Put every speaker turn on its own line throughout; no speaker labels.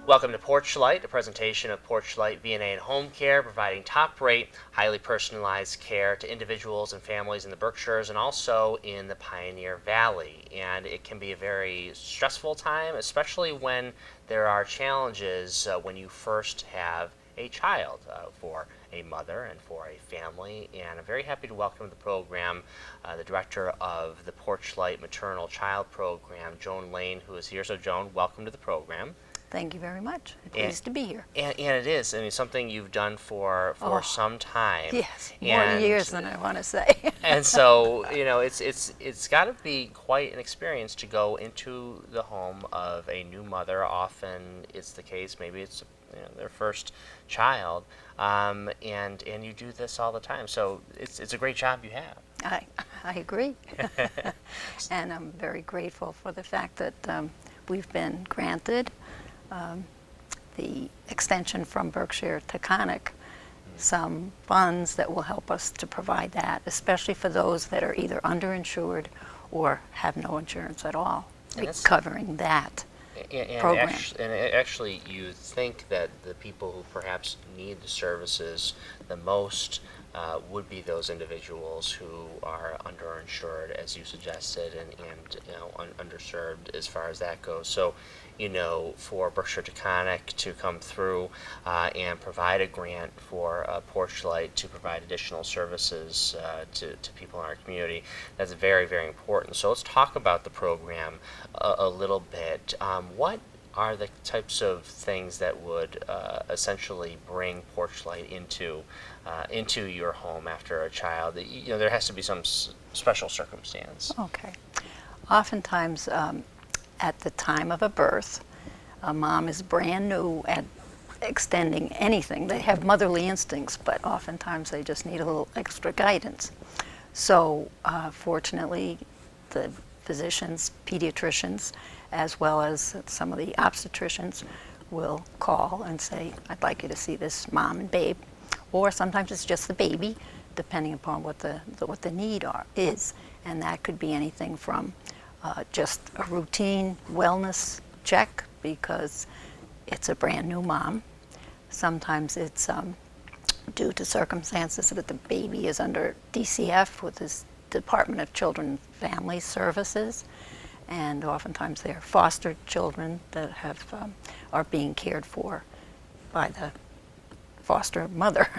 Welcome to Porchlight, a presentation of Porchlight VNA and Home Care, providing top-rate, highly personalized care to individuals and families in the Berkshires and also in the Pioneer Valley. And it can be a very stressful time, especially when there are challenges when you first have a child for a mother and for a family. And I'm very happy to welcome to the program the director of the Porchlight Maternal-child program, Joan Lane, who is here. So Joan, welcome to the program.
Thank you very much. Pleased to be here.
And it is. I mean, something you've done for some time.
Yes, more years than I want to say.
And so, you know, it's got to be quite an experience to go into the home of a new mother. Often it's the case. Maybe it's their first child, and you do this all the time. So it's a great job you have.
I agree. And I'm very grateful for the fact that we've been granted the extension from Berkshire Taconic some funds that will help us to provide that, especially for those that are either underinsured or have no insurance at all, covering that program.
Actually, you think that the people who perhaps need the services the most would be those individuals who are underinsured, as you suggested, and underserved as far as that goes. So, for Berkshire Taconic to come through and provide a grant for Porchlight to provide additional services to people in our community, that's very, very important. So let's talk about the program a little bit. What are the types of things that would essentially bring Porchlight into your home after a child? There has to be some special circumstance.
Okay. Oftentimes, at the time of a birth, a mom is brand new at extending anything. They have motherly instincts, but oftentimes they just need a little extra guidance. So, fortunately, the physicians, pediatricians, as well as some of the obstetricians will call and say, I'd like you to see this mom and babe. Or sometimes it's just the baby, depending upon what the need is. And that could be anything from just a routine wellness check because it's a brand new mom. Sometimes it's due to circumstances that the baby is under DCF with his Department of Children and Family Services, and oftentimes they're foster children that are being cared for by the foster mother.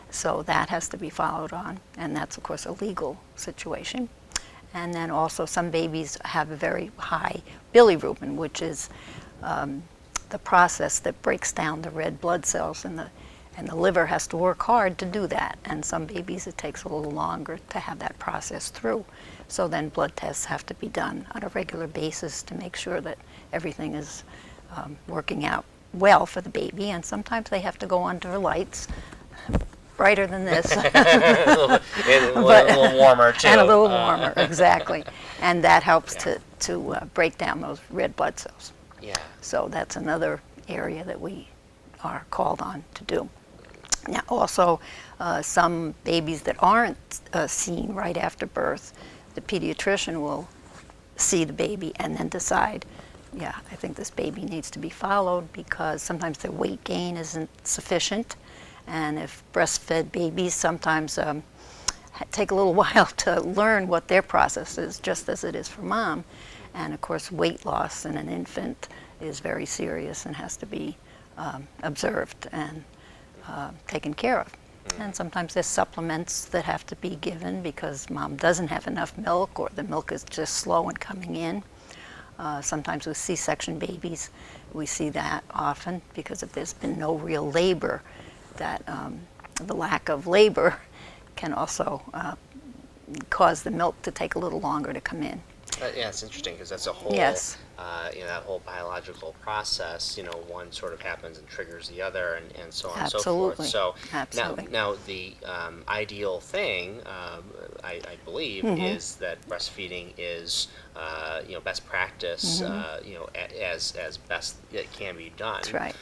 So that has to be followed on, and that's of course a legal situation. And then also some babies have a very high bilirubin, which is the process that breaks down the red blood cells, and the liver has to work hard to do that. And some babies it takes a little longer to have that process through. So then blood tests have to be done on a regular basis to make sure that everything is working out well for the baby. And sometimes they have to go under lights brighter than this.
a little warmer too.
And a little warmer, exactly. And that helps to break down those red blood cells.
Yeah.
So that's another area that we are called on to do. Now also, some babies that aren't seen right after birth, the pediatrician will see the baby and then decide, yeah, I think this baby needs to be followed because sometimes their weight gain isn't sufficient. And if breastfed babies sometimes take a little while to learn what their process is, just as it is for mom. And of course, weight loss in an infant is very serious and has to be observed and taken care of. And sometimes there's supplements that have to be given because mom doesn't have enough milk or the milk is just slow in coming in. Sometimes with C-section babies, we see that often because if there's been no real labor, that the lack of labor can also cause the milk to take a little longer to come in.
Yeah, it's interesting because that's a whole,
yes.
That whole biological process. One sort of happens and triggers the other, and so on
Absolutely.
and so forth. So
Absolutely.
now the ideal thing, I believe, is that breastfeeding is best practice.
Mm-hmm.
As best it can be done.
That's right.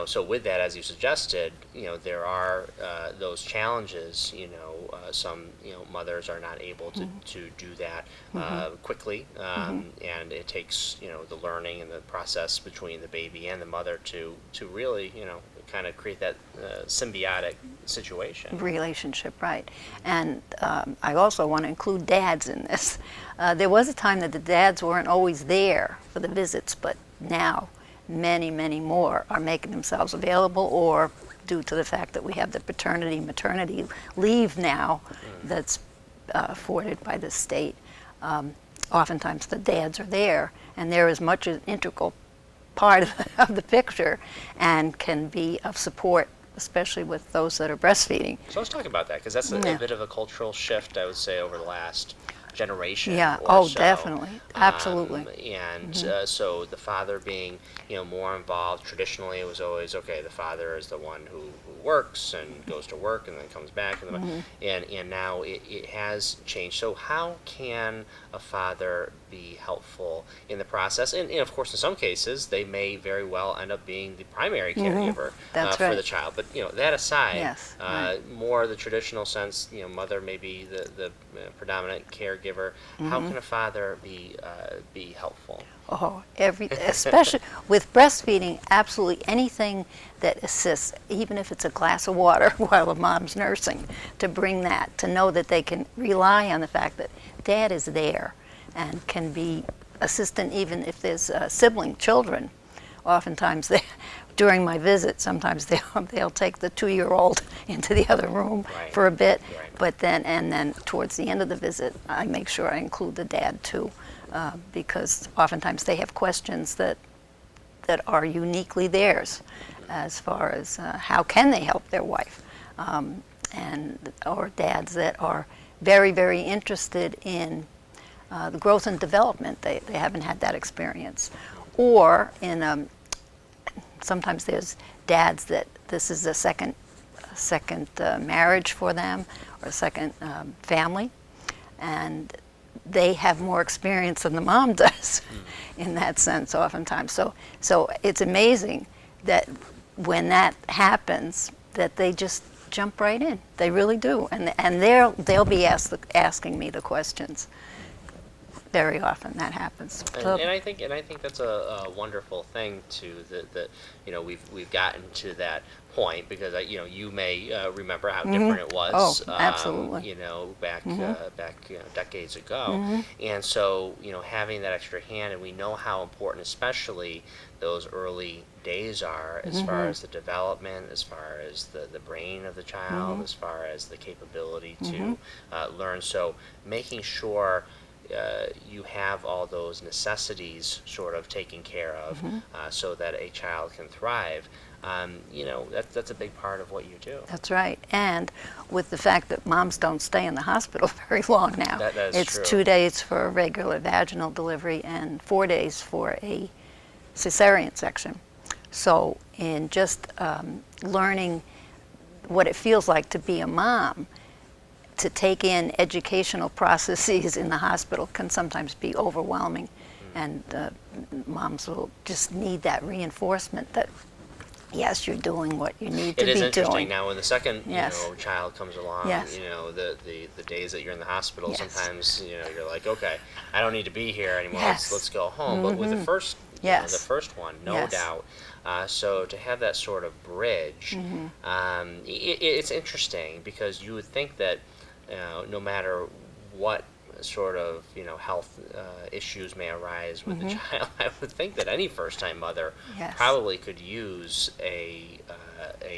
So with that, as you suggested, there are those challenges. Some mothers are not able to do that quickly, and it takes the learning and the process between the baby and the mother to really kind of create that symbiotic situation.
Relationship, right. And I also want to include dads in this. There was a time that the dads weren't always there for the visits, but now many, many more are making themselves available, or due to the fact that we have the paternity, maternity leave now that's afforded by the state. Oftentimes the dads are there, and they're as much an integral part of the picture and can be of support, especially with those that are breastfeeding.
So let's talk about that, because that's a bit of a cultural shift, I would say, over the last generation.
Yeah,
or so.
Definitely, absolutely.
So the father being, more involved. Traditionally, it was always okay. The father is the one who works and goes to work and then comes back, and now it has changed. So how can a father be helpful in the process? And of course, in some cases, they may very well end up being the primary caregiver for the child. But that aside,
Yes,
more the traditional sense, mother may be the predominant caregiver. How can a father be helpful?
Oh, especially with breastfeeding, absolutely anything that assists, even if it's a glass of water while the mom's nursing, to bring that, to know that they can rely on the fact that dad is there and can be assistant even if there's sibling children. Oftentimes, during my visit, sometimes they'll take the 2-year-old into the other room for a bit, but then towards the end of the visit, I make sure I include the dad too. Because oftentimes they have questions that are uniquely theirs, as far as how can they help their wife, or dads that are very, very interested in the growth and development. They haven't had that experience, or in sometimes there's dads that this is a second marriage for them, or a second family, and they have more experience than the mom does in that sense oftentimes. So it's amazing that when that happens, that they just jump right in. They really do, and they'll be asking me the questions. Very often that happens.
And I think that's a wonderful thing too. That we've gotten to that point, because you may remember how different it was.
Oh, absolutely.
Back decades ago, and so having that extra hand, and we know how important, especially those early days are, as far as the development, as far as the brain of the child, as far as the capability to learn. So making sure you have all those necessities sort of taken care of, so that a child can thrive. That's a big part of what you do.
That's right. And with the fact that moms don't stay in the hospital very long now,
that is
it's
true.
2 days for a regular vaginal delivery and 4 days for a cesarean section. So in just learning what it feels like to be a mom, to take in educational processes in the hospital can sometimes be overwhelming, and moms will just need that reinforcement that yes, you're doing what you need to be doing.
It is interesting now when the second child comes along.
Yes.
The days that you're in the hospital,
Yes.
sometimes you're like, okay, I don't need to be here anymore.
Yes.
Let's go home. But with the first
Yes.
the first one, no
Yes.
doubt. So to have that sort of bridge, it's interesting, because you would think that no matter what sort of health issues may arise with the child, I would think that any first-time mother probably could use a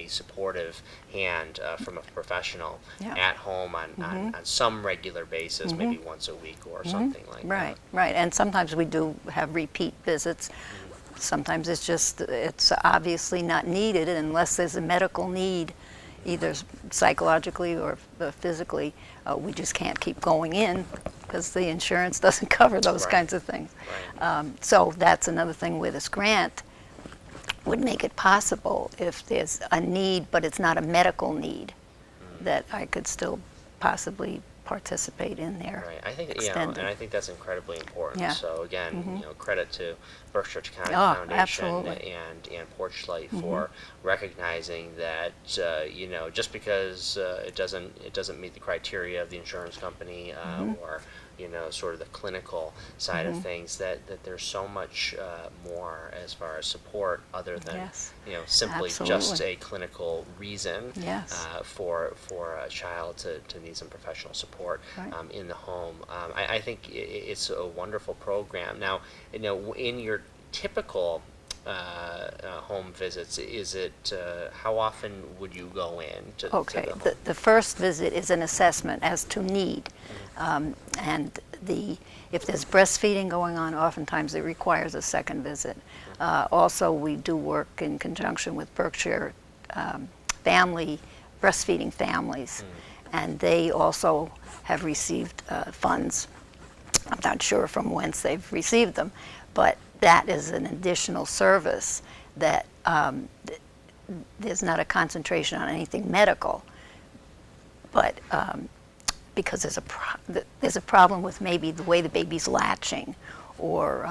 supportive hand from a professional at home on some regular basis, maybe once a week or something like that.
Right. And sometimes we do have repeat visits. Sometimes it's obviously not needed unless there's a medical need, either psychologically or physically. We just can't keep going in because the insurance doesn't cover those kinds of things. So that's another thing where this grant would make it possible, if there's a need but it's not a medical need, that I could still possibly participate in their
Right. I think,
extended.
and I think that's incredibly important.
Yeah.
So again, credit to Berkshire Taconic
Oh,
Foundation
absolutely.
and Porchlight for recognizing that, just because it doesn't meet the criteria of the insurance company or sort of the clinical side of things, that there's so much more as far as support other than
Yes,
simply just
absolutely.
a clinical reason
Yes.
for a child to need some professional support
Right.
in the home. I think it's a wonderful program. Now, in your typical home visits, is it how often would you go in to
Okay,
the home?
the first visit is an assessment as to need. And if there's breastfeeding going on, oftentimes it requires a second visit. Also, we do work in conjunction with Berkshire breastfeeding families, and they also have received funds. I'm not sure from whence they've received them, but that is an additional service that there's not a concentration on anything medical, but because there's a problem with maybe the way the baby's latching, or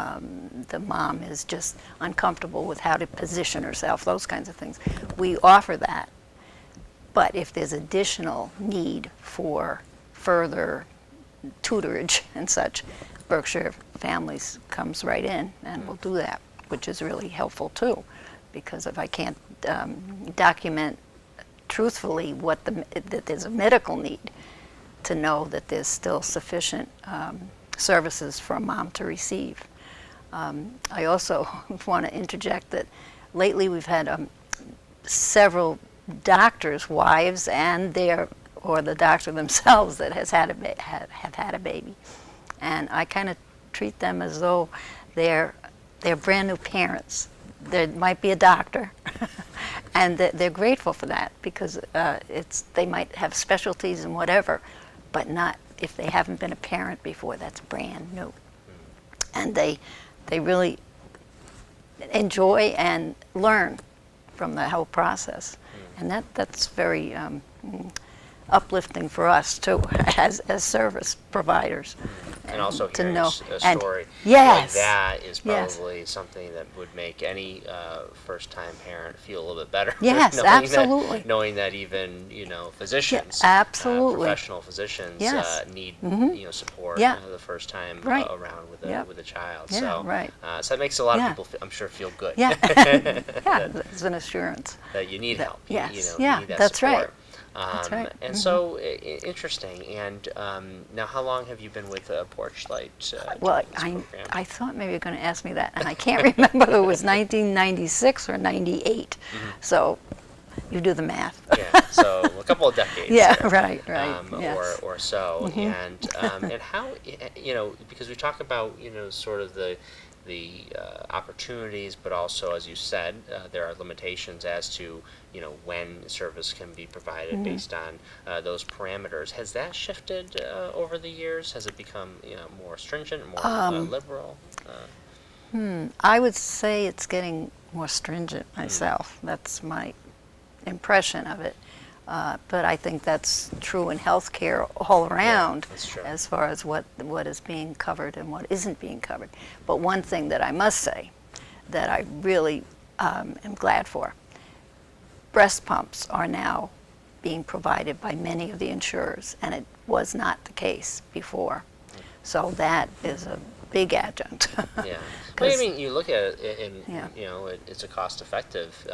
the mom is just uncomfortable with how to position herself, those kinds of things. We offer that. But if there's additional need for further tutorage and such, Berkshire Families comes right in and will do that, which is really helpful too, because if I can't document truthfully that there's a medical need, to know that there's still sufficient services for a mom to receive. I also want to interject that lately we've had several doctors' wives and the doctor themselves that have had a baby, and I kind of treat them as though they're brand new parents. There might be a doctor, and they're grateful for that, because they might have specialties and whatever, but not if they haven't been a parent before. That's brand new, and they really enjoy and learn from the whole process, and that's very uplifting for us too, as service providers.
And also
to
hearing
know.
a
And
story like
yes,
that is
yes.
probably something that would make any first-time parent feel a little bit better.
Yes, absolutely.
Knowing that even physicians,
absolutely.
professional physicians,
Yes.
need support
Yeah.
The first time
Right.
around with
Yep.
a child.
Yeah,
So
right.
so that makes a lot
Yeah.
of people, I'm sure, feel good.
Yeah, yeah, it's an assurance.
That you need help.
Yes,
You
yeah,
need that
that's
support.
right. That's right.
And so interesting. And now, how long have you been with Porchlight?
Well,
doing this program?
I thought maybe you were going to ask me that, and I can't remember if it was 1996 or 98. So you do the math.
Yeah, so a couple of decades.
Yeah,
there,
right. Yes.
or so. And how because we talk about sort of the opportunities, but also, as you said, there are limitations as to when service can be provided based on those parameters. Has that shifted over the years? Has it become more stringent, more liberal?
I would say it's getting more stringent myself. That's my impression of it. But I think that's true in healthcare all around,
that's true.
as far as what is being covered and what isn't being covered. But one thing that I must say that I really am glad for, breast pumps are now being provided by many of the insurers, and it was not the case before. So that is a big adjunct.
Yeah. Well, I
'Cause-
mean, you look at it, and
Yeah.
it's a cost-effective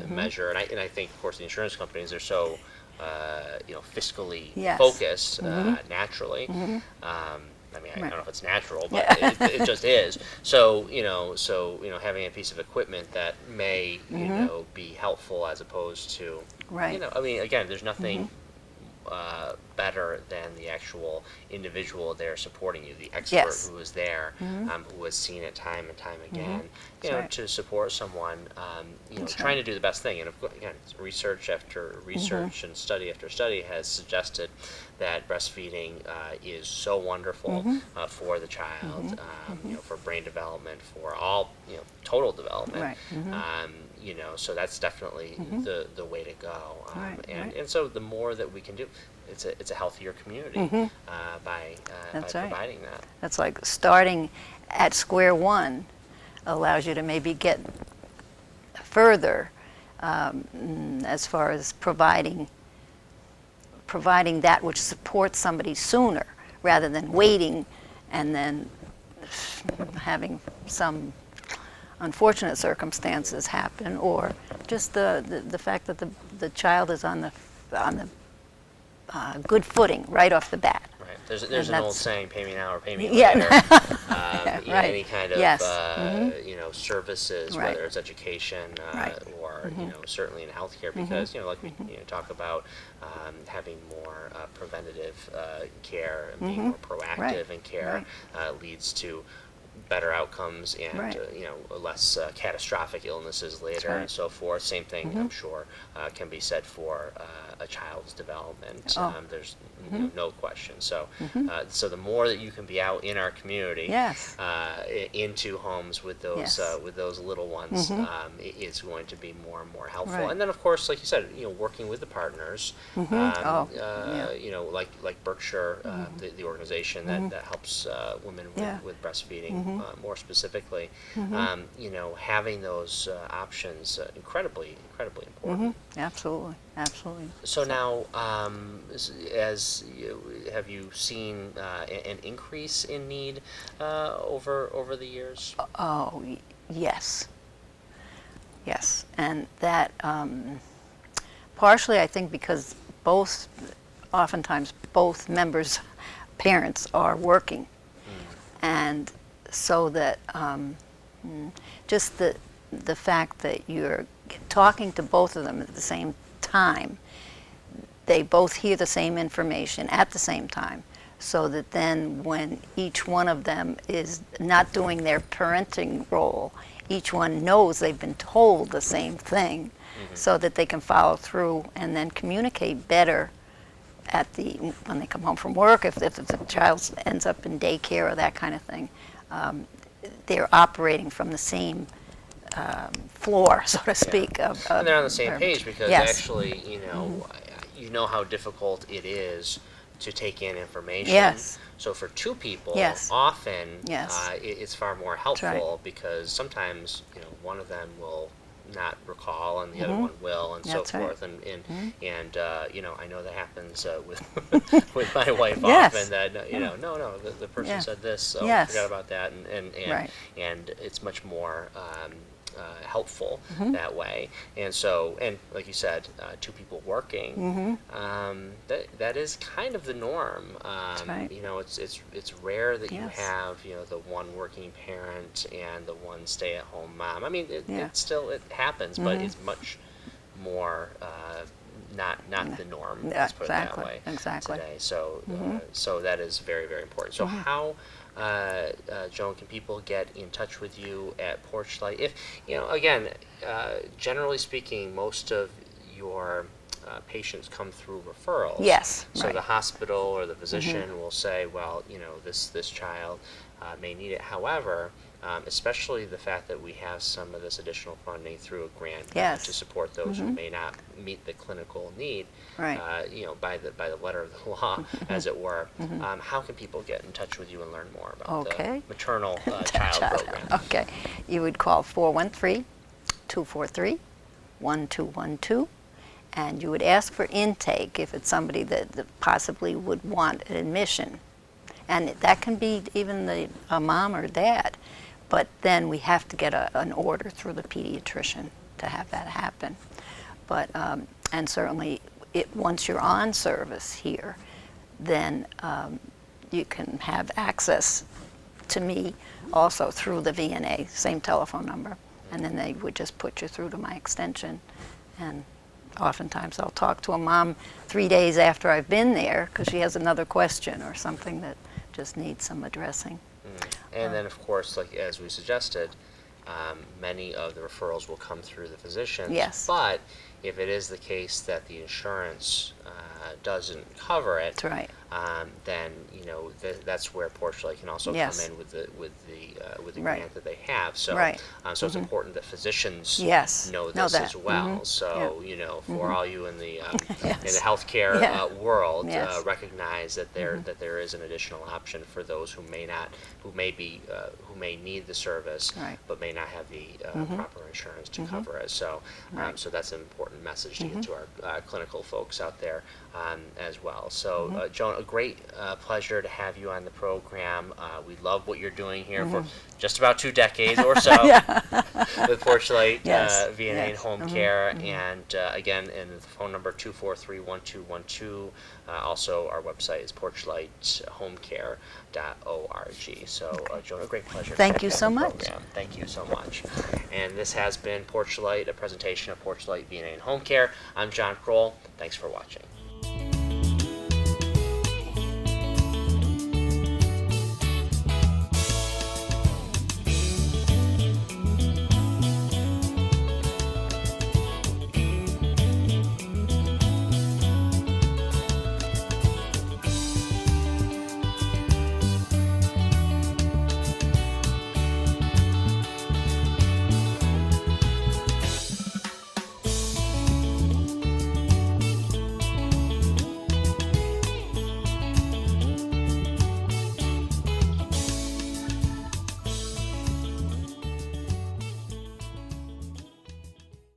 measure, and I think, of course, the insurance companies are so fiscally
Yes.
focused naturally. I mean, I don't know if it's natural, but it just is. So having a piece of equipment that may be helpful as opposed to
Right.
I mean, again, there's nothing better than the actual individual there supporting you, the expert
Yes.
who is there, who has seen it time and time again, you know,
right.
to support someone, you know,
That's
trying
right.
to do the best thing. And of course, again, research after research and study after study has suggested that breastfeeding is so wonderful for the child, you know, for brain development, for all, you know, total development.
Right.
You know, so that's definitely the way to go.
Right,
And
right.
and so the more that we can do, it's a healthier community by
That's right.
providing that.
That's like starting at square one allows you to maybe get further as far as providing that which supports somebody sooner rather than waiting and then having some unfortunate circumstances happen, or just the fact that the child is on the good footing right off the bat.
Right. There's an old
that's-
saying, "Pay me now or pay me
Yeah.
later." You know,
Right.
any kind of
Yes.
you know, services,
Right.
whether it's education
Right.
or you know, certainly in healthcare, because you know, like we you know, talk about having more preventative care and being more proactive
Right.
in care leads to better outcomes and
Right.
you know, less catastrophic illnesses later
right.
and so forth. Same thing, I'm sure, can be said for a child's development.
Oh.
There's you know, no question. So, so the more that you can be out in our community,
Yes.
Into homes
Yes.
with those little ones, it's going to be more and more helpful.
Right.
And then, of course, like you said, you know, working with the partners,
Oh, yeah.
you know, like Berkshire, the organization that helps women
Yeah.
with breastfeeding, more specifically, you know, having those options incredibly important.
Absolutely, absolutely.
So now, have you seen an increase in need over the years?
Oh, yes. Yes, and that partially I think because oftentimes both members, parents are working. And so that just the fact that you're talking to both of them at the same time, they both hear the same information at the same time, so that then when each one of them is not doing their parenting role, each one knows they've been told the same thing, so that they can follow through and then communicate better when they come home from work, if the child ends up in daycare or that kind of thing. They're operating from the same floor, so to speak.
And they're on the same page because
yes.
actually, you know how difficult it is to take in information.
Yes.
So for two people,
Yes.
often
Yes.
It's far more helpful because sometimes one of them will not recall and the other one will, and
That's
so
right.
forth. And I know that happens with with my wife
Yes.
often. That no, the person
Yeah.
said this, so
Yes.
forget about that,
Right.
and it's much more helpful that way. And so, and like you said, two people working, that is kind of the norm.
right.
It's rare that you
Yes.
have the one working parent and the one stay-at-home mom. I mean,
Yeah.
it happens, but it's much more not the norm.
Yeah,
Let's put it that
exactly,
way.
exactly.
Today, so that is very, very important. So how, Joan, can people get in touch with you at Porchlight? If again, generally speaking, most of your patients come through referrals.
Yes,
So
right.
the hospital or the physician will say, well, this child may need it. However, especially the fact that we have some of this additional funding through a grant
Yes.
to support those who may not meet the clinical need,
Right.
by the letter of the law, as it were. How can people get in touch with you and learn more about
Okay.
the Maternal-child program?
Okay. You would call 413-243-1212, and you would ask for intake if it's somebody that possibly would want an admission. And that can be even a mom or dad. But then we have to get an order through the pediatrician to have that happen. But and certainly, once you're on service here, then you can have access to me also through the VNA, same telephone number, and then they would just put you through to my extension. And oftentimes I'll talk to a mom 3 days after I've been there because she has another question or something that just needs some addressing.
And then, of course, like as we suggested, many of the referrals will come through the physicians.
Yes.
But if it is the case that the insurance doesn't cover it,
That's right.
then that's where Porchlight can also
Yes.
come in with the
Right.
grant that they have. So
Right.
So it's important that physicians
Yes.
know
Know
this
that.
as well.
Mhm.
So for all you in the
Yes.
healthcare
Yeah.
world,
Yes.
recognize that there is an additional option for those who may need the service,
Right.
but may not have the proper insurance to cover it. So
Right.
so that's an important message to get to our clinical folks out there as well. So Joan, a great pleasure to have you on the program. We love what you're doing here for just about 2 decades or so with Porchlight
Yes.
VNA and
Yes.
Home Care. And again, and the phone number 243-1212. Also, our website is porchlighthomecare.org. So, Joan, a great pleasure.
Thank
to
you
have
so
the
much.
program. Thank you so much. And this has been Porchlight, a presentation of Porchlight VNA and Home Care. I'm John Kroll. Thanks for watching.